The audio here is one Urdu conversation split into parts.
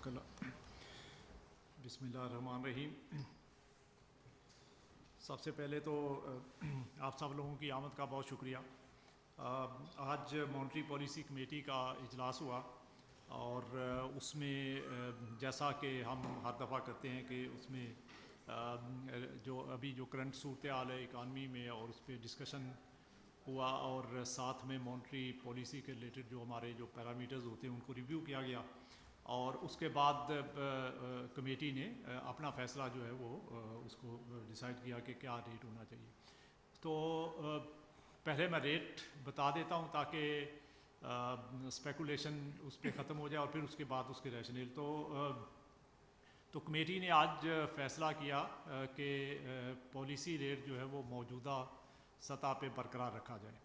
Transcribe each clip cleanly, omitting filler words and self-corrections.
جزاک اللہ. بسم اللہ الرحمن الرحیم. سب سے پہلے تو آپ سب لوگوں کی آمد کا بہت شکریہ. آج مانیٹری پالیسی کمیٹی کا اجلاس ہوا اور اس میں جیسا کہ ہم ہر دفعہ کرتے ہیں کہ اس میں جو ابھی جو کرنٹ صورتحال ہے اکانومی میں اور اس پہ ڈسکشن ہوا اور ساتھ میں مانیٹری پالیسی کے ریلیٹڈ جو ہمارے جو پیرامیٹرز ہوتے ہیں ان کو ریویو کیا گیا اور اس کے بعد کمیٹی نے اپنا فیصلہ جو ہے وہ اس کو ڈیسائیڈ کیا کہ کیا ریٹ ہونا چاہیے. تو پہلے میں ریٹ بتا دیتا ہوں تاکہ اسپیکولیشن اس پہ ختم ہو جائے اور پھر اس کے بعد اس کے ریشنل. تو کمیٹی نے آج فیصلہ کیا کہ پالیسی ریٹ جو ہے وہ موجودہ سطح پہ برقرار رکھا جائے.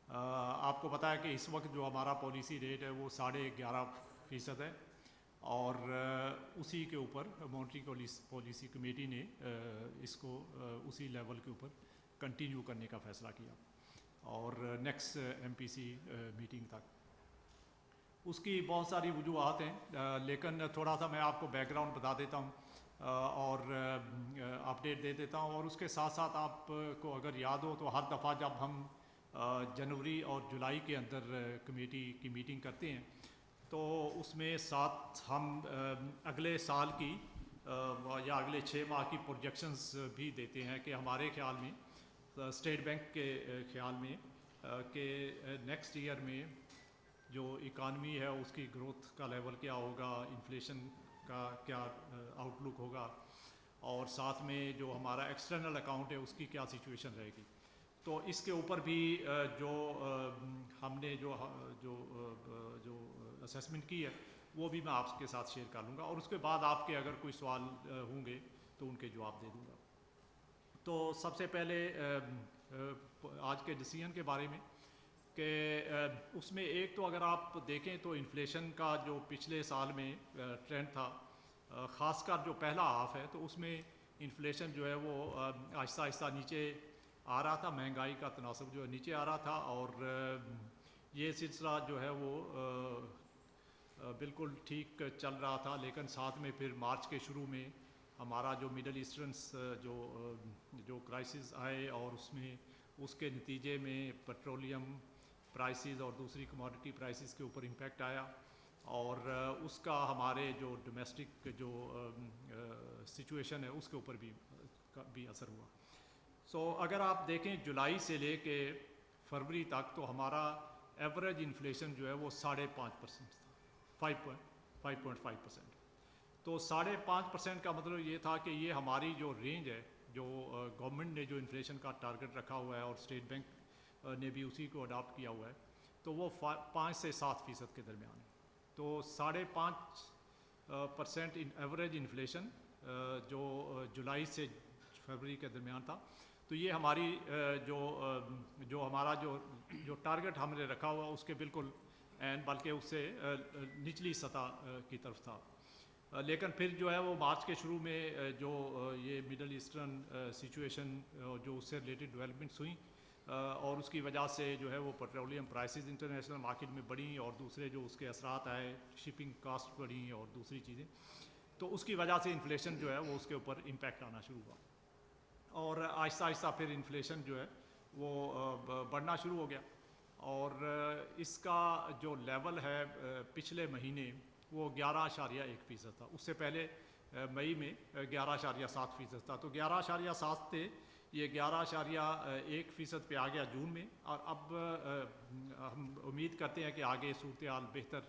آپ کو پتہ ہے کہ اس وقت جو ہمارا پالیسی ریٹ ہے وہ 11.5% ہے اور اسی کے اوپر مانیٹری پالیسی کمیٹی نے اس کو اسی لیول کے اوپر کنٹینیو کرنے کا فیصلہ کیا اور نیکسٹ MPC میٹنگ تک. اس کی بہت ساری وجوہات ہیں لیکن تھوڑا سا میں آپ کو بیک گراؤنڈ بتا دیتا ہوں اور اپڈیٹ دے دیتا ہوں. اور اس کے ساتھ ساتھ آپ کو اگر یاد ہو تو ہر دفعہ جب ہم جنوری اور جولائی کے اندر کمیٹی کی میٹنگ کرتے ہیں تو اس میں ساتھ ہم اگلے سال کی یا اگلے 6 ماہ کی پروجیکشنز بھی دیتے ہیں کہ ہمارے خیال میں اسٹیٹ بینک کے خیال میں کہ نیکسٹ ایئر میں جو اکانومی ہے اس کی گروتھ کا لیول کیا ہوگا, انفلیشن کا کیا آؤٹ لک ہوگا اور ساتھ میں جو ہمارا ایکسٹرنل اکاؤنٹ ہے اس کی کیا سچویشن رہے گی. تو اس کے اوپر بھی جو ہم نے جو اسیسمنٹ کی ہے وہ بھی میں آپ کے ساتھ شیئر کر لوں گا اور اس کے بعد آپ کے اگر کوئی سوال ہوں گے تو ان کے جواب دے دوں گا. تو سب سے پہلے آج کے ڈیسیژن کے بارے میں کہ اس میں ایک تو اگر آپ دیکھیں تو انفلیشن کا جو پچھلے سال میں ٹرینڈ تھا خاص کر جو پہلا ہاف ہے تو اس میں انفلیشن جو ہے وہ آہستہ آہستہ نیچے آ رہا تھا, مہنگائی کا تناسب جو ہے نیچے آ رہا تھا اور یہ سلسلہ جو ہے وہ بالکل ٹھیک چل رہا تھا. لیکن ساتھ میں پھر مارچ کے شروع میں ہمارا جو مڈل ایسٹرنس جو کرائسس آئے اور اس کے نتیجے میں پیٹرولیم پرائسز اور دوسری کموڈٹی پرائسز کے اوپر امپیکٹ آیا اور اس کا ہمارے جو ڈومیسٹک جو سچویشن ہے اس کے اوپر بھی اثر ہوا. اگر آپ دیکھیں جولائی سے لے کے فروری تک تو ہمارا ایوریج انفلیشن جو ہے وہ 5.5% تھا, 5.5%. تو 5.5% کا مطلب یہ تھا کہ یہ ہماری جو رینج ہے جو گورنمنٹ نے جو انفلیشن کا ٹارگٹ رکھا ہوا ہے اور اسٹیٹ بینک نے بھی اسی کو اڈاپٹ کیا ہوا ہے تو وہ 5 سے 7% کے درمیان ہے. تو 5.5% ایوریج انفلیشن جو جولائی سے فروری کے درمیان تھا. تو یہ ہماری جو ہمارا جو ٹارگٹ ہم نے رکھا ہوا اس کے بالکل بلکہ اس سے نچلی سطح کی طرف تھا. لیکن پھر جو ہے وہ مارچ کے شروع میں جو یہ مڈل ایسٹرن سچویشن جو اس سے ریلیٹڈ ڈیولپمنٹس ہوئیں اور اس کی وجہ سے جو ہے وہ پیٹرولیم پرائسز انٹرنیشنل مارکیٹ میں بڑھیں اور دوسرے جو اس کے اثرات آئے شپنگ کاسٹ بڑھیں اور دوسری چیزیں, تو اس کی وجہ سے انفلیشن جو ہے وہ اس کے اوپر امپیکٹ آنا شروع ہوا اور آہستہ آہستہ پھر انفلیشن جو ہے وہ بڑھنا شروع ہو گیا. اور اس کا جو لیول ہے پچھلے مہینے وہ 11.1% تھا. اس سے پہلے مئی میں 11.7% تھا. تو 11.7 تھے, یہ 11.1% پہ آ گیا جون میں اور اب ہم امید کرتے ہیں کہ آگے صورتحال بہتر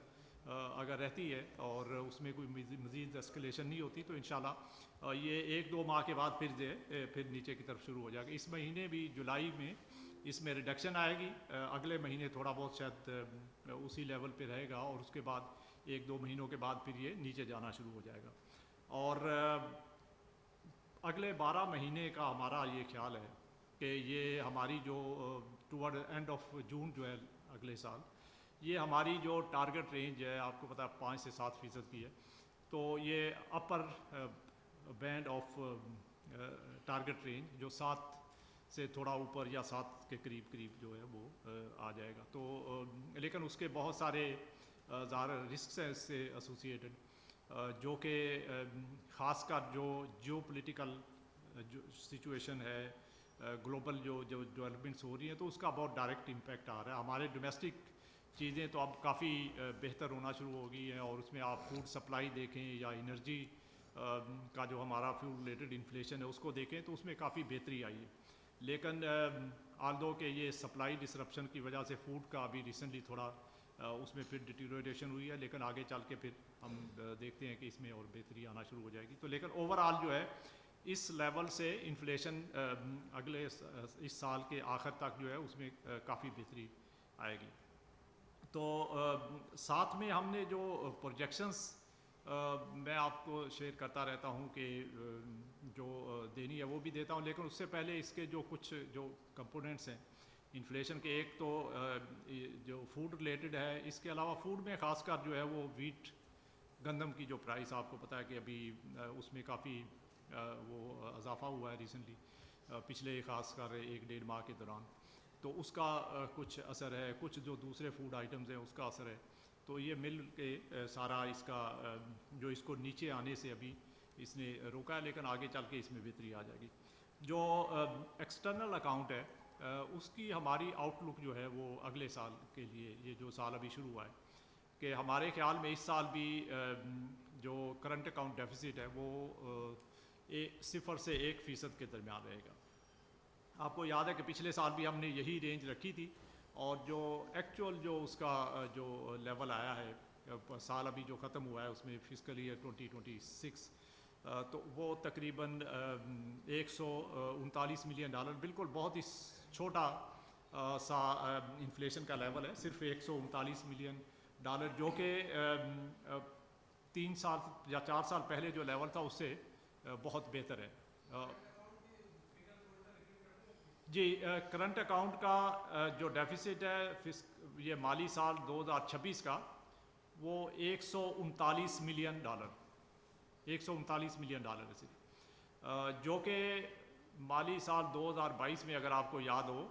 اگر رہتی ہے اور اس میں کوئی مزید اسکلیشن نہیں ہوتی تو انشاءاللہ یہ 1-2 ماہ کے بعد پھر نیچے کی طرف شروع ہو جائے گا. اس مہینے بھی جولائی میں اس میں ریڈکشن آئے گی, اگلے مہینے تھوڑا بہت شاید اسی لیول پہ رہے گا اور اس کے بعد 1-2 مہینوں کے بعد پھر یہ نیچے جانا شروع ہو جائے گا. اور اگلے 12 مہینے کا ہمارا یہ خیال ہے کہ یہ ہماری جو ٹورڈ اینڈ آف جون جو ہے اگلے سال یہ ہماری جو ٹارگٹ رینج ہے آپ کو پتہ ہے 5 سے 7% کی ہے. تو یہ اپر بینڈ آف ٹارگٹ رینج جو 7 سے تھوڑا اوپر یا 7 کے قریب جو ہے وہ آ جائے گا. تو لیکن اس کے بہت سارے ظاہر رسکس ہیں اس سے ایسوسیٹڈ. جو کہ خاص کر جو پولیٹیکل جو سچویشن ہے گلوبل جو ڈیولپمنٹس ہو رہی ہیں تو اس کا بہت ڈائریکٹ امپیکٹ آ رہا ہے. ہمارے ڈومیسٹک چیزیں تو اب کافی بہتر ہونا شروع ہو گئی ہیں, اور اس میں آپ فوڈ سپلائی دیکھیں یا انرجی کا جو ہمارا فوڈ ریلیٹڈ انفلیشن ہے اس کو دیکھیں تو اس میں کافی بہتری آئی ہے. لیکن آلدو کہ یہ سپلائی ڈسرپشن کی وجہ سے فوڈ کا ابھی ریسنٹلی تھوڑا اس میں پھر ڈیٹیریوریشن ہوئی ہے, لیکن آگے چل کے پھر ہم دیکھتے ہیں کہ اس میں اور بہتری آنا شروع ہو جائے گی. تو لیکن اوور آل جو ہے اس لیول سے انفلیشن اگلے اس سال کے آخر تک جو ہے اس میں کافی بہتری آئے گی. تو ساتھ میں ہم نے جو پروجیکشنز میں آپ کو شیئر کرتا رہتا ہوں کہ جو دینی ہے وہ بھی دیتا ہوں, لیکن اس سے پہلے اس کے جو کچھ جو کمپوننٹس ہیں انفلیشن کے, ایک تو جو فوڈ ریلیٹڈ ہے, اس کے علاوہ فوڈ میں خاص کر جو ہے وہ ویٹ گندم کی جو پرائس آپ کو پتہ ہے کہ ابھی اس میں کافی وہ اضافہ ہوا ہے ریسنٹلی پچھلے خاص کر 1-1.5 ماہ کے دوران. تو اس کا کچھ اثر ہے, کچھ جو دوسرے فوڈ آئٹمز ہیں اس کا اثر ہے. تو یہ مل کے سارا اس کا جو اس کو نیچے آنے سے ابھی اس نے روکا ہے, لیکن آگے چل کے اس میں بہتری آ جائے گی. جو ایکسٹرنل اکاؤنٹ ہے اس کی ہماری آؤٹ لک جو ہے وہ اگلے سال کے لیے, یہ جو سال ابھی شروع ہوا ہے, کہ ہمارے خیال میں اس سال بھی جو کرنٹ اکاؤنٹ ڈیفیسٹ ہے وہ 0 سے 1% کے درمیان رہے گا. آپ کو یاد ہے کہ پچھلے سال بھی ہم نے یہی رینج رکھی تھی, اور جو ایکچوئل جو اس کا جو لیول آیا ہے سال ابھی جو ختم ہوا ہے اس میں فسکل ایئر 2026, تو وہ تقریباً $139 ملین, بالکل بہت ہی چھوٹا سا انفلیشن کا لیول ہے, صرف $139 ملین, جو کہ 3 سال یا 4 سال پہلے جو لیول تھا اس سے بہت بہتر ہے. جی, کرنٹ اکاؤنٹ کا جو ڈیفیسٹ ہے یہ مالی سال 2026 کا وہ $139 ملین, $139 ملین ہے صرف, جو کہ مالی سال 2022 میں اگر آپ کو یاد ہو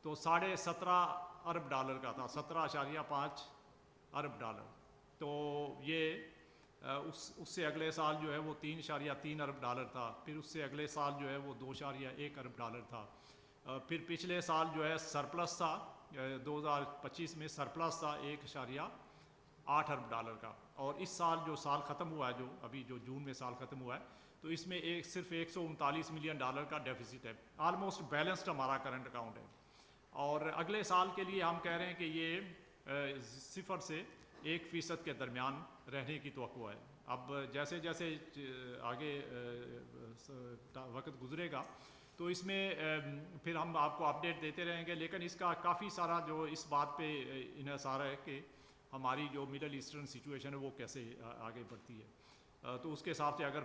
تو $17.5 ارب کا تھا, $17.5 ارب. تو یہ اس سے اگلے سال جو ہے وہ $3.3 ارب تھا, پھر اس سے اگلے سال جو ہے وہ $2.1 ارب تھا, پھر پچھلے سال جو ہے سرپلس تھا, 2025 میں سرپلس تھا $1.8 ارب کا, اور اس سال جو سال ختم ہوا ہے, جو ابھی جو جون میں سال ختم ہوا ہے, تو اس میں صرف $139 ملین کا ڈیفیسٹ ہے. آلموسٹ بیلنسڈ ہمارا کرنٹ اکاؤنٹ ہے, اور اگلے سال کے لیے ہم کہہ رہے ہیں کہ یہ 0 سے 1% کے درمیان رہنے کی توقع ہے. اب جیسے جیسے آگے وقت گزرے گا تو اس میں پھر ہم آپ کو اپڈیٹ دیتے رہیں گے, لیکن اس کا کافی سارا جو اس بات پہ انحصار ہے کہ ہماری جو مڈل ایسٹرن سچویشن ہے وہ کیسے آگے بڑھتی ہے. تو اس کے حساب سے اگر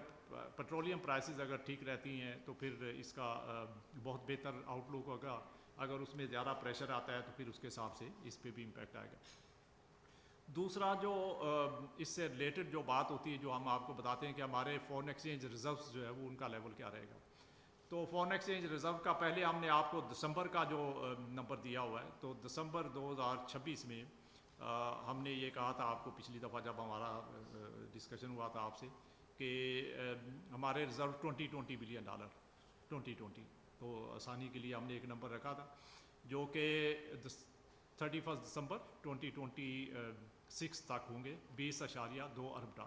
پیٹرولیم پرائسز اگر ٹھیک رہتی ہیں تو پھر اس کا بہت بہتر آؤٹ لک ہوگا, اگر اس میں زیادہ پریشر آتا ہے تو پھر اس کے حساب سے اس پہ بھی امپیکٹ آئے گا. دوسرا جو اس سے ریلیٹڈ جو بات ہوتی ہے, جو ہم آپ کو بتاتے ہیں کہ ہمارے فورن ایکسچینج ریزروز جو ہے وہ ان کا لیول کیا رہے گا. تو فورن ایکسچینج ریزرو کا پہلے ہم نے آپ کو دسمبر کا جو نمبر دیا ہوا ہے, تو دسمبر 2026 میں ہم نے یہ کہا تھا آپ کو پچھلی دفعہ جب ہمارا ڈسکشن ہوا تھا آپ سے, کہ ہمارے ریزرو $20 بلین 2020, تو آسانی کے لیے ہم نے ایک نمبر رکھا تھا جو کہ 31 دسمبر 2026 تک ہوں گے $20.2 ارب.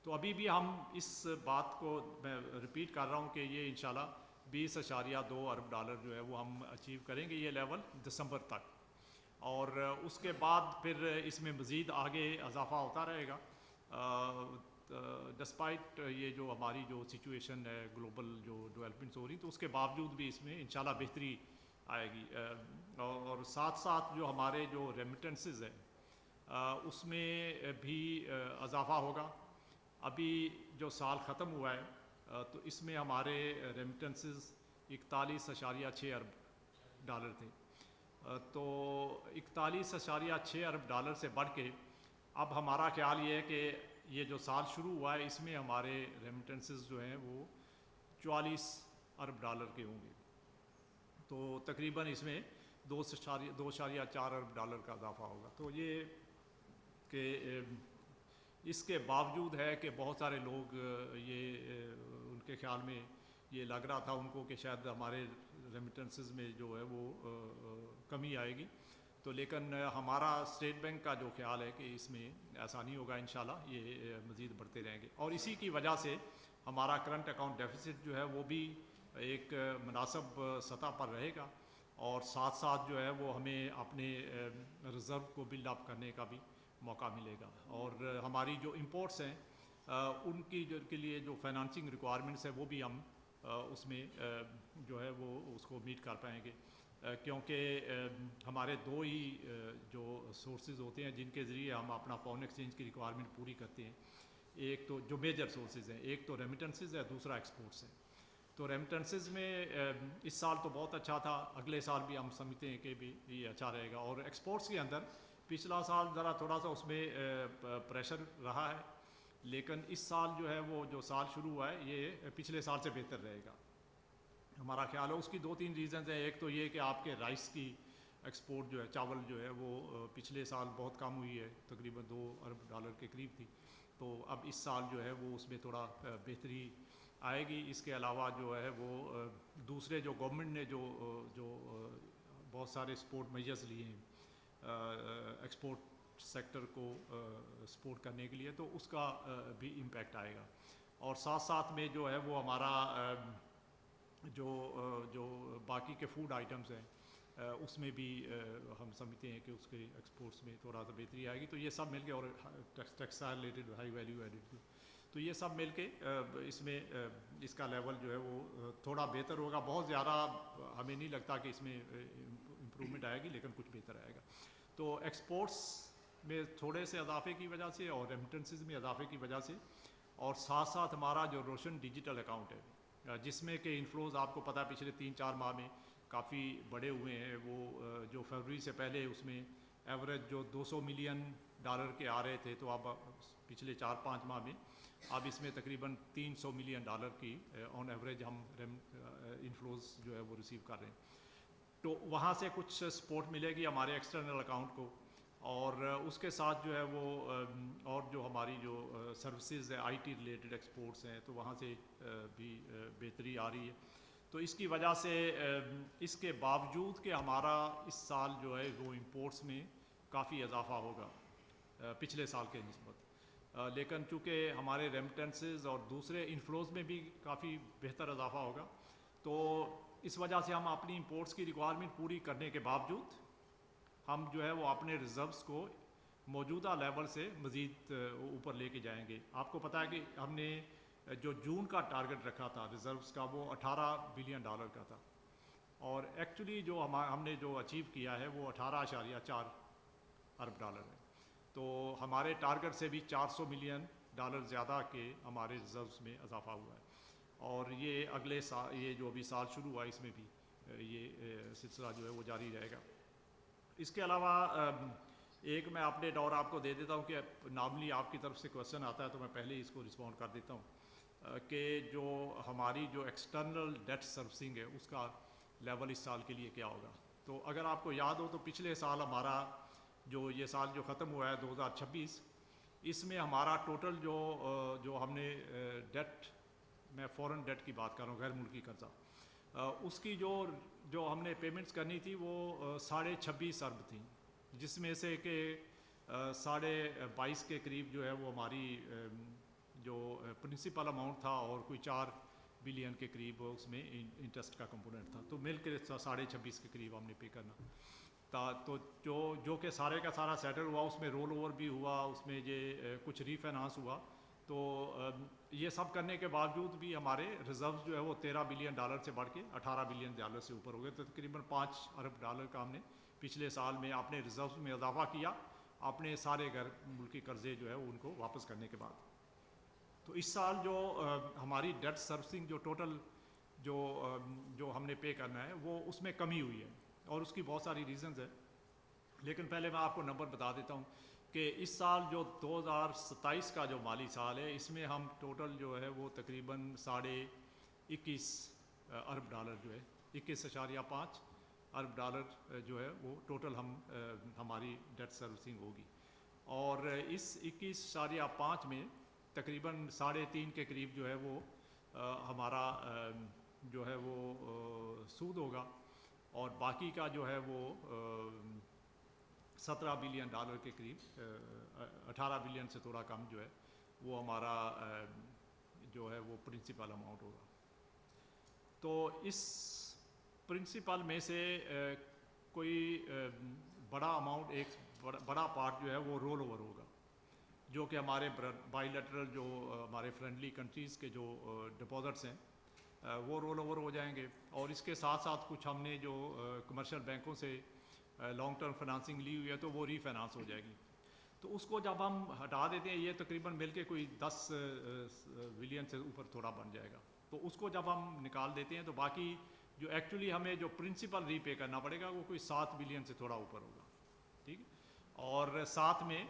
تو ابھی بھی ہم اس بات کو میں ریپیٹ کر رہا ہوں کہ یہ انشاءاللہ $20.2 ارب جو ہے وہ ہم اچیو کریں گے یہ لیول دسمبر تک, اور اس کے بعد پھر اس میں مزید آگے اضافہ ہوتا رہے گا ڈسپائٹ یہ جو ہماری جو سچویشن ہے گلوبل جو ڈیولپمنٹس ہو رہی, تو اس کے باوجود بھی اس میں انشاءاللہ بہتری آئے گی. اور ساتھ ساتھ جو ہمارے جو ریمیٹنسز ہیں اس میں بھی اضافہ ہوگا. ابھی جو سال ختم ہوا ہے تو اس میں ہمارے ریمیٹنسز $41.6 ارب تھے, تو $41.6 ارب سے بڑھ کے اب ہمارا خیال یہ ہے کہ یہ جو سال شروع ہوا ہے اس میں ہمارے ریمیٹنسز جو ہیں وہ $44 ارب کے ہوں گے. تو تقریباً اس میں $2.4 ارب کا اضافہ ہوگا. تو یہ کہ اس کے باوجود ہے کہ بہت سارے لوگ ان کے خیال میں یہ لگ رہا تھا ان کو کہ شاید ہمارے ریمیٹنسز میں جو ہے وہ کمی آئے گی، تو لیکن ہمارا اسٹیٹ بینک کا جو خیال ہے کہ اس میں ایسا نہیں ہوگا، انشاءاللہ یہ مزید بڑھتے رہیں گے، اور اسی کی وجہ سے ہمارا کرنٹ اکاؤنٹ ڈیفیسٹ جو ہے وہ بھی ایک مناسب سطح پر رہے گا، اور ساتھ ساتھ جو ہے وہ ہمیں اپنے ریزرو کو بلڈ اپ کرنے کا بھی موقع ملے گا، اور ہماری جو امپورٹس ہیں ان کی کے لیے جو فائنانسنگ ریکوائرمنٹس ہے وہ بھی ہم اس میں جو ہے وہ اس کو میٹ کر پائیں گے، کیونکہ ہمارے دو ہی جو سورسز ہوتے ہیں جن کے ذریعے ہم اپنا فارن ایکسچینج کی ریکوائرمنٹ پوری کرتے ہیں، ایک تو جو میجر سورسز ہیں، ایک تو ریمیٹنسز ہے، دوسرا ایکسپورٹس ہے۔ تو ریمیٹنسز میں اس سال تو بہت اچھا تھا، اگلے سال بھی ہم سمجھتے ہیں کہ بھی یہ اچھا رہے گا، اور ایکسپورٹس کے اندر پچھلا سال ذرا تھوڑا سا اس میں پریشر رہا ہے، لیکن اس سال جو ہے وہ جو سال شروع ہوا ہے یہ پچھلے سال سے بہتر رہے گا، ہمارا خیال ہے۔ اس کی دو تین ریزنز ہیں، ایک تو یہ کہ آپ کے رائس کی ایکسپورٹ جو ہے، چاول جو ہے وہ پچھلے سال بہت کم ہوئی ہے، تقریباً $2 ارب کے قریب تھی، تو اب اس سال جو ہے وہ اس میں تھوڑا بہتری آئے گی۔ اس کے علاوہ جو ہے وہ دوسرے جو گورنمنٹ نے جو بہت سارے سپورٹ میجرز لیے ہیں ایکسپورٹ سیکٹر کو سپورٹ کرنے کے لیے، تو اس کا بھی امپیکٹ آئے گا، اور ساتھ ساتھ میں جو ہے وہ ہمارا جو باقی کے فوڈ آئٹمز ہیں اس میں بھی ہم سمجھتے ہیں کہ اس کے ایکسپورٹس میں تھوڑا سا بہتری آئے گی، تو یہ سب مل کے، اور textile related high value added, تو یہ سب مل کے اس میں اس کا لیول جو ہے وہ تھوڑا بہتر ہوگا، بہت زیادہ ہمیں نہیں لگتا کہ اس میں امپرومنٹ آئے گی، لیکن کچھ بہتر آئے گا۔ تو ایکسپورٹس میں تھوڑے سے اضافے کی وجہ سے، اور ریمیٹنسز میں اضافے کی وجہ سے، اور ساتھ ساتھ ہمارا جو روشن ڈیجیٹل اکاؤنٹ ہے جس میں کہ انفلوز آپ کو پتہ ہے پچھلے 3-4 ماہ میں کافی بڑے ہوئے ہیں، وہ جو فروری سے پہلے اس میں ایوریج جو $200 ملین کے آ رہے تھے، تو اب پچھلے 4-5 ماہ میں اب اس میں تقریباً $300 ملین کی آن ایوریج ہم انفلوز جو ہے وہ ریسیو کر رہے ہیں، تو وہاں سے کچھ سپورٹ ملے گی ہمارے ایکسٹرنل اکاؤنٹ کو، اور اس کے ساتھ جو ہے وہ اور جو ہماری جو سروسز ہے آئی ٹی ریلیٹڈ ایکسپورٹس ہیں، تو وہاں سے بھی بہتری آ رہی ہے، تو اس کی وجہ سے اس کے باوجود کہ ہمارا اس سال جو ہے وہ امپورٹس میں کافی اضافہ ہوگا پچھلے سال کے نسبت، لیکن چونکہ ہمارے ریمیٹنسز اور دوسرے انفلوز میں بھی کافی بہتر اضافہ ہوگا، تو اس وجہ سے ہم اپنی امپورٹس کی ریکوائرمنٹ پوری کرنے کے باوجود ہم جو ہے وہ اپنے ریزروز کو موجودہ لیول سے مزید اوپر لے کے جائیں گے۔ آپ کو پتہ ہے کہ ہم نے جو جون کا ٹارگٹ رکھا تھا ریزروز کا، وہ $18 بلین کا تھا، اور ایکچولی جو ہم نے جو اچیو کیا ہے وہ $18.4 ارب ہے، تو ہمارے ٹارگٹ سے بھی $400 ملین زیادہ کے ہمارے ریزروز میں اضافہ ہوا ہے، اور یہ اگلے سال، یہ جو ابھی سال شروع ہوا ہے اس میں بھی یہ سلسلہ جو ہے وہ جاری رہے گا۔ اس کے علاوہ ایک میں اپڈیٹ اور آپ کو دے دیتا ہوں کہ نارملی آپ کی طرف سے کویشچن آتا ہے تو میں پہلے ہی اس کو رسپونڈ کر دیتا ہوں کہ جو ہماری جو ایکسٹرنل ڈیٹ سروسنگ ہے اس کا لیول اس سال کے لیے کیا ہوگا۔ تو اگر آپ کو یاد ہو تو پچھلے سال ہمارا یہ سال جو ختم ہوا ہے 2026، اس میں ہمارا ٹوٹل جو ہم نے ڈیٹ، میں فورن ڈیٹ کی بات کر رہا ہوں، غیر ملکی قرضہ، اس کی جو ہم نے پیمنٹس کرنی تھی وہ 26.5 ارب تھیں، جس میں سے کہ 22.5 کے قریب جو ہے وہ ہماری جو پرنسپل اماؤنٹ تھا، اور کوئی 4 بلین کے قریب اس میں انٹرسٹ کا کمپوننٹ تھا، تو مل کے 26.5 کے قریب ہم نے پے کرنا تھا، تو جو کہ سارے کا سارا سیٹل ہوا، اس میں رول اوور بھی ہوا، اس میں یہ کچھ ری فائنانس ہوا، تو یہ سب کرنے کے باوجود بھی ہمارے ریزروز جو ہے وہ $13 بلین سے بڑھ کے $18 بلین سے اوپر ہو گئے، تو تقریباً $5 ارب کا ہم نے پچھلے سال میں اپنے ریزروز میں اضافہ کیا، اپنے سارے غیر ملکی قرضے جو ہے وہ ان کو واپس کرنے کے بعد۔ تو اس سال جو ہماری ڈیٹ سروسنگ جو ٹوٹل جو ہم نے پے کرنا ہے وہ اس میں کمی ہوئی ہے، اور اس کی بہت ساری ریزنز ہیں، لیکن پہلے میں آپ کو نمبر بتا دیتا ہوں کہ اس سال جو 2027 کا جو مالی سال ہے، اس میں ہم ٹوٹل جو ہے وہ تقریباً $21 ارب جو ہے، 21.5 ارب جو ہے وہ ٹوٹل ہماری ڈیٹ سروسنگ ہوگی، اور اس 21.5 میں تقریباً 3.5 کے قریب جو ہے وہ ہمارا جو ہے وہ سود ہوگا، اور باقی کا جو ہے وہ $17 بلین کے قریب، 18 بلین سے تھوڑا کم جو ہے وہ ہمارا جو ہے وہ پرنسپل اماؤنٹ ہوگا۔ تو اس پرنسپل میں سے کوئی بڑا اماؤنٹ، ایک بڑا پارٹ جو ہے وہ رول اوور ہوگا، جو کہ ہمارے بائی لیٹرل جو ہمارے فرینڈلی کنٹریز کے جو ڈپازٹس ہیں وہ رول اوور ہو جائیں گے، اور اس کے ساتھ ساتھ کچھ ہم نے جو کمرشل بینکوں سے لانگ ٹرم فنانسنگ لی ہوئی ہے تو وہ ری فائنانس ہو جائے گی۔ تو اس کو جب ہم ہٹا دیتے ہیں، یہ تقریباً مل کے کوئی 10 بلین سے اوپر تھوڑا بن جائے گا، تو اس کو جب ہم نکال دیتے ہیں تو باقی جو ایکچولی ہمیں جو پرنسپل ری پے کرنا پڑے گا وہ کوئی 7 بلین سے تھوڑا اوپر ہوگا، ٹھیک ہے، اور ساتھ میں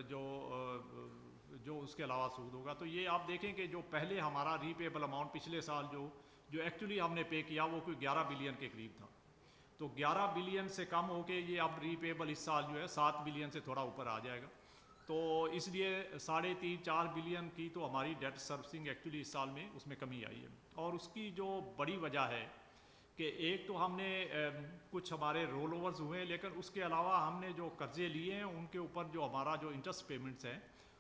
جو اس کے علاوہ سود ہوگا۔ تو یہ آپ دیکھیں کہ جو پہلے ہمارا ری پیبل اماؤنٹ پچھلے سال جو ایکچولی ہم نے پے کیا وہ کوئی 11 بلین کے قریب تھا، تو 11 بلین سے کم ہو کے یہ اب ری پیبل اس سال جو ہے 7 بلین سے تھوڑا اوپر آ جائے گا۔ تو اس لیے 3.5-4 بلین کی تو ہماری ڈیٹ سروسنگ ایکچولی اس سال میں اس میں کمی آئی ہے، اور اس کی جو بڑی وجہ ہے کہ ایک تو ہم نے کچھ ہمارے رول اوورز ہوئے ہیں، لیکن اس کے علاوہ ہم نے جو قرضے لیے ہیں ان کے اوپر جو ہمارا جو انٹرسٹ پیمنٹس ہیں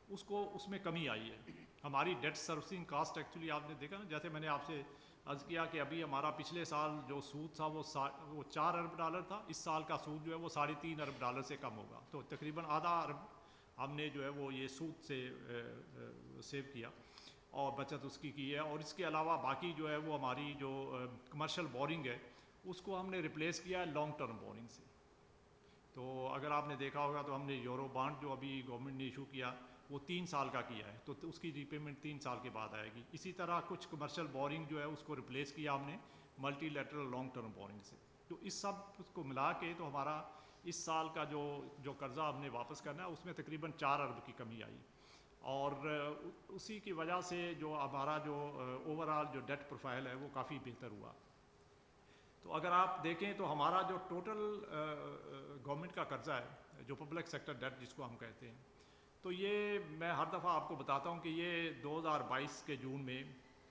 اس میں کمی آئی ہے۔ ہماری ڈیٹ سروسنگ کاسٹ ایکچولی آپ نے دیکھا نا، جیسے میں نے آپ سے عرض کیا کہ ابھی ہمارا پچھلے سال جو سود تھا وہ $4 ارب تھا، اس سال کا سود جو ہے وہ $3.5 ارب سے کم ہوگا، تو تقریباً ½ ارب ہم نے جو ہے وہ یہ سود سے سیو کیا اور بچت اس کی ہے۔ اور اس کے علاوہ باقی جو ہے وہ ہماری جو کمرشل بورنگ ہے اس کو ہم نے ریپلیس کیا ہے لانگ ٹرم بورنگ سے۔ تو اگر آپ نے دیکھا ہوگا تو ہم نے یورو بانڈ جو ابھی گورنمنٹ نے ایشو کیا وہ 3 سال کا کیا ہے، تو اس کی ری پیمنٹ 3 سال کے بعد آئے گی۔ اسی طرح کچھ کمرشل بورنگ جو ہے اس کو ریپلیس کیا ہم نے multi lateral long term borrowing سے۔ تو اس سب کو ملا کے تو ہمارا اس سال کا جو قرضہ ہم نے واپس کرنا ہے اس میں تقریباً 4 ارب کی کمی آئی، اور اسی کی وجہ سے جو ہمارا جو اوور آل جو ڈیٹ پروفائل ہے وہ کافی بہتر ہوا۔ تو اگر آپ دیکھیں تو ہمارا جو ٹوٹل گورنمنٹ کا قرضہ ہے، جو پبلک سیکٹر ڈیٹ جس کو ہم کہتے ہیں، تو یہ میں ہر دفعہ آپ کو بتاتا ہوں کہ یہ 2022 کے جون میں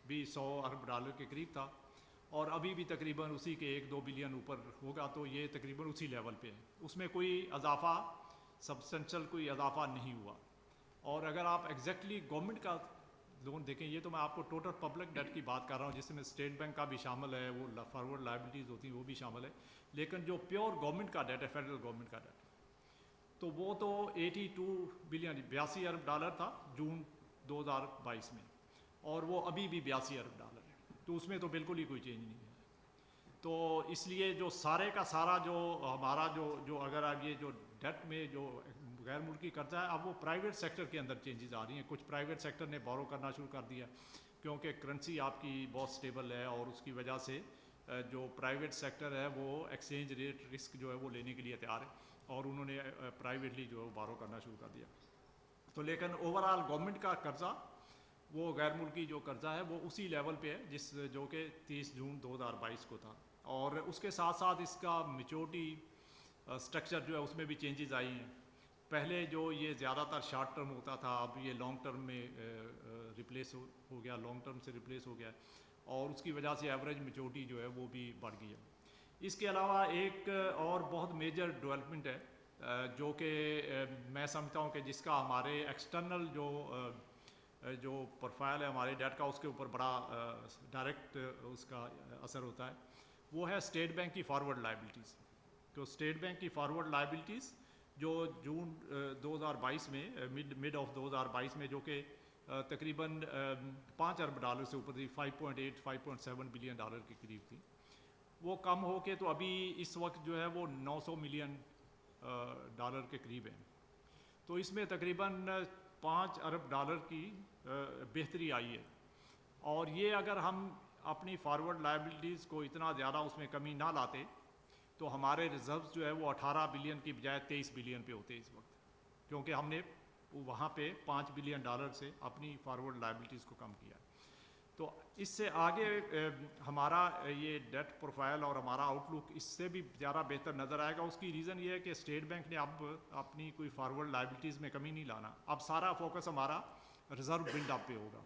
بھی $100 ارب کے قریب تھا، اور ابھی بھی تقریباً اسی کے 1-2 بلین اوپر ہوگا، تو یہ تقریباً اسی لیول پہ ہے، اس میں کوئی اضافہ سبسٹینشل کوئی اضافہ نہیں ہوا۔ اور اگر آپ ایگزیکٹلی گورنمنٹ کا لون دیکھیں، یہ تو میں آپ کو ٹوٹل پبلک ڈیٹ کی بات کر رہا ہوں جس میں اسٹیٹ بینک کا بھی شامل ہے، وہ فارورڈ لائبلٹیز ہوتی ہیں وہ بھی شامل ہے، لیکن جو پیور گورنمنٹ کا ڈیٹ ہے، فیڈرل گورنمنٹ کا ڈیٹ، تو وہ تو 82 بلین $82 ارب تھا جون 2022 میں، اور وہ ابھی بھی $82 ارب ہے، تو اس میں تو بالکل ہی کوئی چینج نہیں ہے۔ تو اس لیے جو سارے کا سارا جو ہمارا جو اگر آپ یہ جو ڈیٹ میں جو غیر ملکی قرضہ ہے، اب وہ پرائیویٹ سیکٹر کے اندر چینجز آ رہی ہیں، کچھ پرائیویٹ سیکٹر نے بورو کرنا شروع کر دیا کیونکہ کرنسی آپ کی بہت سٹیبل ہے، اور اس کی وجہ سے جو پرائیویٹ سیکٹر ہے وہ ایکسچینج ریٹ رسک جو ہے وہ لینے کے لیے تیار ہے، اور انہوں نے پرائیویٹلی جو ہے وہ بورو کرنا شروع کر دیا۔ تو لیکن اوور آل گورنمنٹ کا قرضہ، وہ غیر ملکی جو قرضہ ہے وہ اسی لیول پہ ہے جو کہ 30 جون 2022 کو تھا، اور اس کے ساتھ ساتھ اس کا میچورٹی سٹرکچر جو ہے اس میں بھی چینجز آئی ہیں۔ پہلے جو یہ زیادہ تر شارٹ ٹرم ہوتا تھا، اب یہ لانگ ٹرم میں ریپلیس ہو گیا، لانگ ٹرم سے ریپلیس ہو گیا، اور اس کی وجہ سے ایوریج میچورٹی جو ہے وہ بھی بڑھ گئی ہے۔ اس کے علاوہ ایک اور بہت میجر ڈیولپمنٹ ہے جو کہ میں سمجھتا ہوں کہ جس کا ہمارے ایکسٹرنل جو پروفائل ہے ہمارے ڈیٹ کا، اس کے اوپر بڑا ڈائریکٹ اس کا اثر ہوتا ہے، وہ ہے اسٹیٹ بینک کی فارورڈ لائبلٹیز۔ تو اسٹیٹ بینک کی فارورڈ لائبلٹیز جو جون 2022 میں مڈ آف 2022 میں جو کہ تقریباً $5 ارب سے اوپر تھی، $5.7 بلین کے قریب تھی، وہ کم ہو کے تو ابھی اس وقت جو ہے وہ $900 ملین کے قریب ہے۔ تو اس میں تقریباً $5 ارب کی بہتری آئی ہے، اور یہ اگر ہم اپنی فارورڈ لائبلٹیز کو اتنا زیادہ اس میں کمی نہ لاتے تو ہمارے ریزروز جو ہے وہ 18 بلین کی بجائے 23 بلین پہ ہوتے اس وقت، کیونکہ ہم نے وہاں پہ $5 بلین سے اپنی فارورڈ لائبلٹیز کو کم کیا ہے۔ تو اس سے آگے ہمارا یہ ڈیٹ پروفائل اور ہمارا آؤٹ لک اس سے بھی زیادہ بہتر نظر آئے گا. اس کی ریزن یہ ہے کہ اسٹیٹ بینک نے اب اپنی کوئی فارورڈ لائبلٹیز میں کمی نہیں لانا. اب سارا فوکس ہمارا ریزرو بلڈ اپ پہ ہوگا,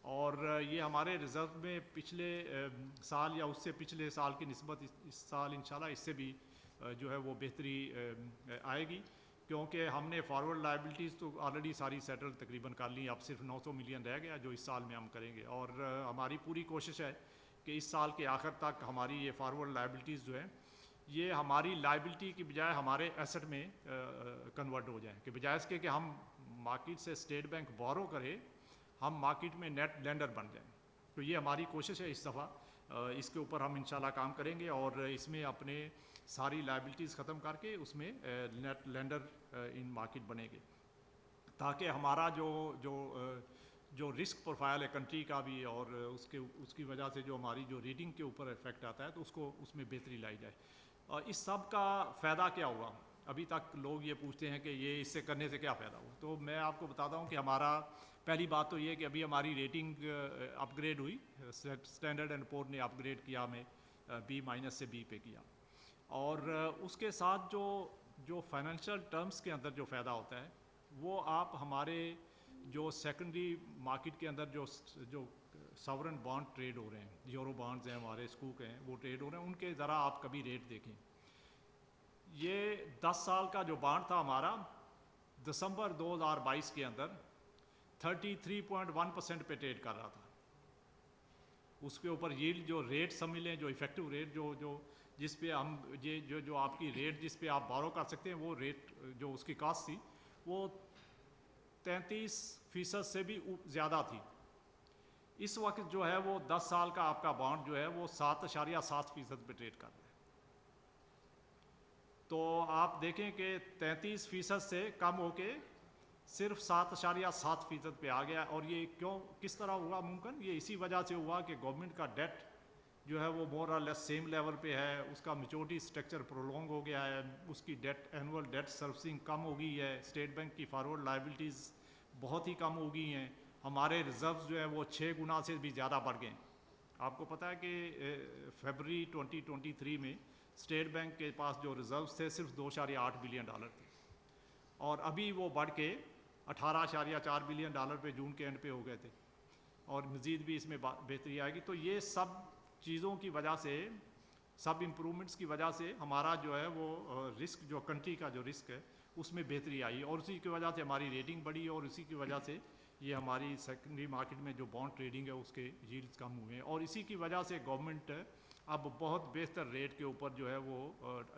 اور یہ ہمارے ریزرو میں پچھلے سال یا اس سے پچھلے سال کی نسبت اس سال انشاءاللہ اس سے بھی جو ہے وہ بہتری آئے گی, کیونکہ ہم نے فارورڈ لائبلٹیز تو آلریڈی ساری سیٹل تقریباً کر لی. اب صرف 900 ملین رہ گیا جو اس سال میں ہم کریں گے, اور ہماری پوری کوشش ہے کہ اس سال کے آخر تک ہماری یہ فارورڈ لائبلٹیز جو ہیں یہ ہماری لائبلٹی کی بجائے ہمارے ایسٹ میں کنورٹ ہو جائیں, کہ بجائے اس کے کہ ہم مارکیٹ سے اسٹیٹ بینک بورو کرے ہم مارکیٹ میں نیٹ لینڈر بن جائیں. تو یہ ہماری کوشش ہے اس دفعہ, اس کے اوپر ہم انشاءاللہ کام کریں گے, اور اس میں اپنے ساری لائبلٹیز ختم کر کے اس میں نیٹ لینڈر ان مارکیٹ بنے گے, تاکہ ہمارا جو رسک پروفائل ہے کنٹری کا بھی, اور اس کی وجہ سے جو ہماری جو ریٹنگ کے اوپر افیکٹ آتا ہے تو اس میں بہتری لائی جائے. اور اس سب کا فائدہ کیا ہوا؟ ابھی تک لوگ یہ پوچھتے ہیں کہ یہ اس سے کرنے سے کیا فائدہ ہوا. تو میں آپ کو بتاتا ہوں کہ ہمارا پہلی بات تو یہ ہے کہ ابھی ہماری ریٹنگ اپ گریڈ ہوئی, اسٹینڈرڈ اینڈ پور نے اپ گریڈ کیا, ہمیں B- سے B پہ کیا, اور اس کے ساتھ جو فائنینشیل ٹرمز کے اندر جو فائدہ ہوتا ہے وہ آپ ہمارے جو سیکنڈری مارکیٹ کے اندر جو ساورن بانڈ ٹریڈ ہو رہے ہیں, یورو بانڈز ہیں ہمارے, سکوک ہیں, وہ ٹریڈ ہو رہے ہیں, ان کے ذرا آپ کبھی ریٹ دیکھیں. یہ 10 سال کا جو بانڈ تھا ہمارا دسمبر 2022 کے اندر 33.1% پہ ٹریڈ کر رہا تھا. اس کے اوپر ییلڈ جو ریٹ سمجھ جو ایفیکٹو ریٹ جو جس پہ ہم جو آپ کی ریٹ جس پہ آپ بارو کر سکتے ہیں, وہ ریٹ جو اس کی کاسٹ تھی وہ 33% سے بھی زیادہ تھی. اس وقت جو ہے وہ 10 سال کا آپ کا بانڈ جو ہے وہ 7.7% پہ ٹریڈ کر رہا ہے. تو آپ دیکھیں کہ 33% سے کم ہو کے صرف 7.7% پہ آ گیا. اور یہ کس طرح ہوا ممکن؟ یہ اسی وجہ سے ہوا کہ گورنمنٹ کا ڈیٹ جو ہے وہ مور اور لیس سیم لیول پہ ہے, اس کا میچورٹی اسٹرکچر پرولونگ ہو گیا ہے, اس کی اینول ڈیٹ سروسنگ کم ہو گئی ہے, اسٹیٹ بینک کی فارورڈ لائبلٹیز بہت ہی کم ہو گئی ہیں, ہمارے ریزروز جو ہیں وہ 6 گنا سے بھی زیادہ بڑھ گئے. آپ کو پتہ ہے کہ فیبرری 2023 میں اسٹیٹ بینک کے پاس جو ریزروز تھے صرف $2.8 بلین تھے, اور ابھی وہ بڑھ کے $18.4 بلین پہ جون کے اینڈ پہ ہو گئے تھے, اور مزید بھی اس میں بہتری آئے گی. تو یہ سب چیزوں کی وجہ سے, سب امپرومنٹس کی وجہ سے ہمارا جو ہے وہ رسک, جو کنٹری کا جو رسک ہے اس میں بہتری آئی, اور اسی کی وجہ سے ہماری ریٹنگ بڑھی, اور اسی کی وجہ سے یہ ہماری سیکنڈری مارکیٹ میں جو بانڈ ٹریڈنگ ہے اس کے ییلڈز کم ہوئے ہیں, اور اسی کی وجہ سے گورنمنٹ اب بہت بہتر ریٹ کے اوپر جو ہے وہ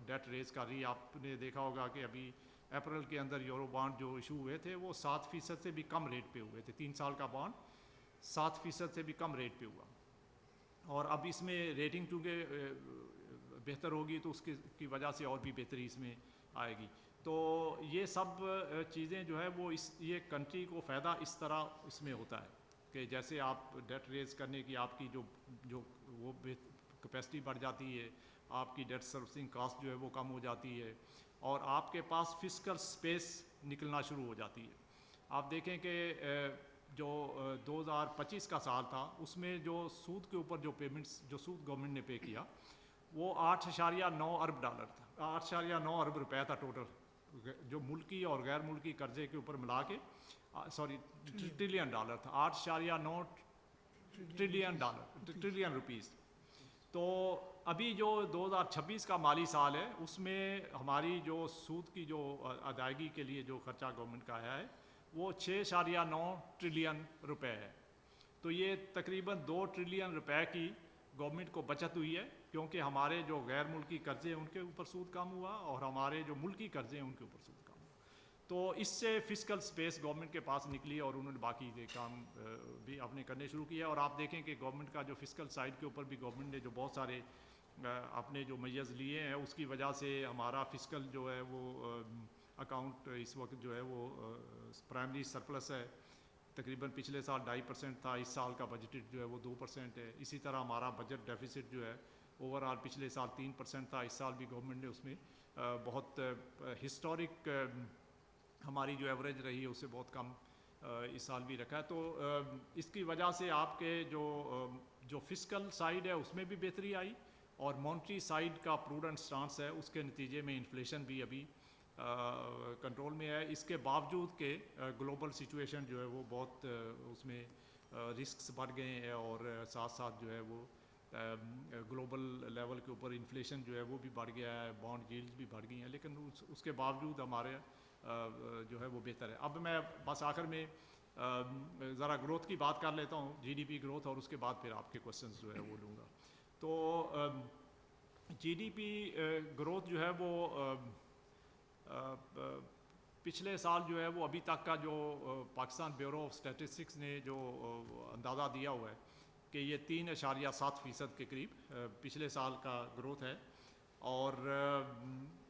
ڈیٹ ریز کر رہی ہے. آپ نے دیکھا ہوگا کہ ابھی اپریل کے اندر یورو بانڈ جو ایشو ہوئے تھے وہ 7% سے بھی کم ریٹ پہ ہوئے تھے. 3 سال کا بانڈ 7% سے بھی کم ریٹ پہ ہوا, اور اب اس میں ریٹنگ چونکہ بہتر ہوگی تو اس کی وجہ سے اور بھی بہتری اس میں آئے گی. تو یہ سب چیزیں جو ہے وہ یہ کنٹری کو فائدہ اس طرح اس میں ہوتا ہے کہ جیسے آپ ڈیٹ ریز کرنے کی آپ کی جو وہ کیپیسٹی بڑھ جاتی ہے, آپ کی ڈیٹ سروسنگ کاسٹ جو ہے وہ کم ہو جاتی ہے, اور آپ کے پاس فسکل سپیس نکلنا شروع ہو جاتی ہے. آپ دیکھیں کہ جو 2025 کا سال تھا اس میں جو سود کے اوپر جو پیمنٹس جو سود گورنمنٹ نے پے کیا وہ $8.9 ارب تھا, 8.9 ارب روپے تھا ٹوٹل, جو ملکی اور غیر ملکی قرضے کے اوپر ملا کے $1 تھا, 8.9 ٹریلین روپیز. تو ابھی جو 2026 کا مالی سال ہے اس میں ہماری جو سود کی جو ادائیگی کے لیے جو خرچہ گورنمنٹ کا آیا ہے وہ 6.9 ٹریلین روپے ہے. تو یہ تقریباً 2 ٹریلین روپے کی گورنمنٹ کو بچت ہوئی ہے, کیونکہ ہمارے جو غیر ملکی قرضے ہیں ان کے اوپر سود کم ہوا, اور ہمارے جو ملکی قرضے ہیں ان کے اوپر سود کم ہوا. تو اس سے فسکل سپیس گورنمنٹ کے پاس نکلی, اور انہوں نے باقی کام بھی اپنے کرنے شروع کیے. اور آپ دیکھیں کہ گورنمنٹ کا جو فسکل سائڈ کے اوپر بھی گورنمنٹ نے جو بہت سارے اپنے جو میجرز لیے ہیں اس کی وجہ سے ہمارا فسکل جو ہے وہ اکاؤنٹ اس وقت جو ہے وہ پرائمری سرپلس ہے, تقریباً پچھلے سال 2.5% تھا, اس سال کا بجٹڈ جو ہے وہ 2% ہے. اسی طرح ہمارا بجٹ ڈیفیسٹ جو ہے اوور آل پچھلے سال 3% تھا, اس سال بھی گورنمنٹ نے اس میں بہت ہسٹورک ہماری جو ایوریج رہی ہے اس سے بہت کم اس سال بھی رکھا ہے. تو اس کی وجہ سے آپ کے جو فسکل سائیڈ ہے اس میں بھی بہتری آئی, اور مانیٹری سائیڈ کا پروڈنٹ سٹانس ہے اس کے نتیجے میں انفلیشن بھی ابھی کنٹرول میں ہے. اس کے باوجود کہ گلوبل سچویشن جو ہے وہ بہت اس میں رسکس بڑھ گئے ہیں, اور ساتھ ساتھ جو ہے وہ گلوبل لیول کے اوپر انفلیشن جو ہے وہ بھی بڑھ گیا ہے, بانڈ ییلڈز بھی بڑھ گئی ہیں, لیکن اس کے باوجود ہمارے جو ہے وہ بہتر ہے. اب میں بس آخر میں ذرا گروتھ کی بات کر لیتا ہوں, جی ڈی پی گروتھ, اور اس کے بعد پھر آپ کے کوشچنز جو ہے وہ لوں گا. تو جی ڈی پی گروتھ جو ہے وہ پچھلے سال جو ہے وہ ابھی تک کا جو پاکستان بیورو آف اسٹیٹسٹکس نے جو اندازہ دیا ہوا ہے کہ یہ 3.7% کے قریب پچھلے سال کا گروتھ ہے, اور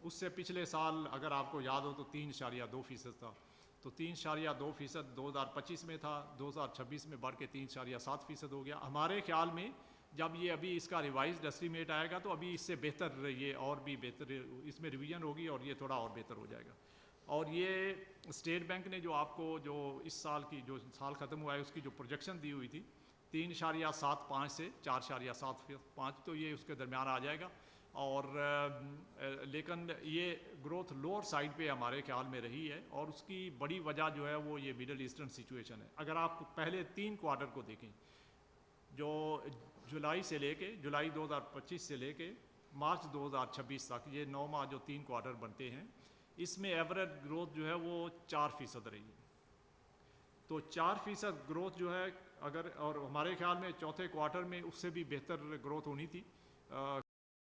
اس سے پچھلے سال اگر آپ کو یاد ہو تو 3.2% تھا. تو 3.2% 2025 میں تھا, 2026 میں بڑھ کے 3.7% ہو گیا. ہمارے خیال میں جب یہ ابھی اس کا ریوائزڈ اسٹیمیٹ آئے گا تو ابھی اس سے بہتر, یہ اور بھی بہتر اس میں ریویژن ہوگی اور یہ تھوڑا اور بہتر ہو جائے گا. اور یہ اسٹیٹ بینک نے جو آپ کو جو اس سال کی جو سال ختم ہوا ہے اس کی جو پروجیکشن دی ہوئی تھی 3.75 سے 4.75, تو یہ اس کے درمیان آ جائے گا. اور لیکن یہ گروتھ لوور سائڈ پہ ہمارے خیال میں رہی ہے, اور اس کی بڑی وجہ جو ہے وہ یہ مڈل ایسٹرن سچویشن ہے. اگر آپ پہلے 3 کوارٹر کو دیکھیں, جو جولائی سے لے کے جولائی 2025 سے لے کے مارچ 2026 تک, یہ 9 ماہ جو 3 کوارٹر بنتے ہیں, اس میں ایوریج گروتھ جو ہے وہ 4% رہی ہے. تو 4% گروتھ جو ہے اگر, اور ہمارے خیال میں چوتھے کوارٹر میں اس سے بھی بہتر گروتھ ہونی تھی,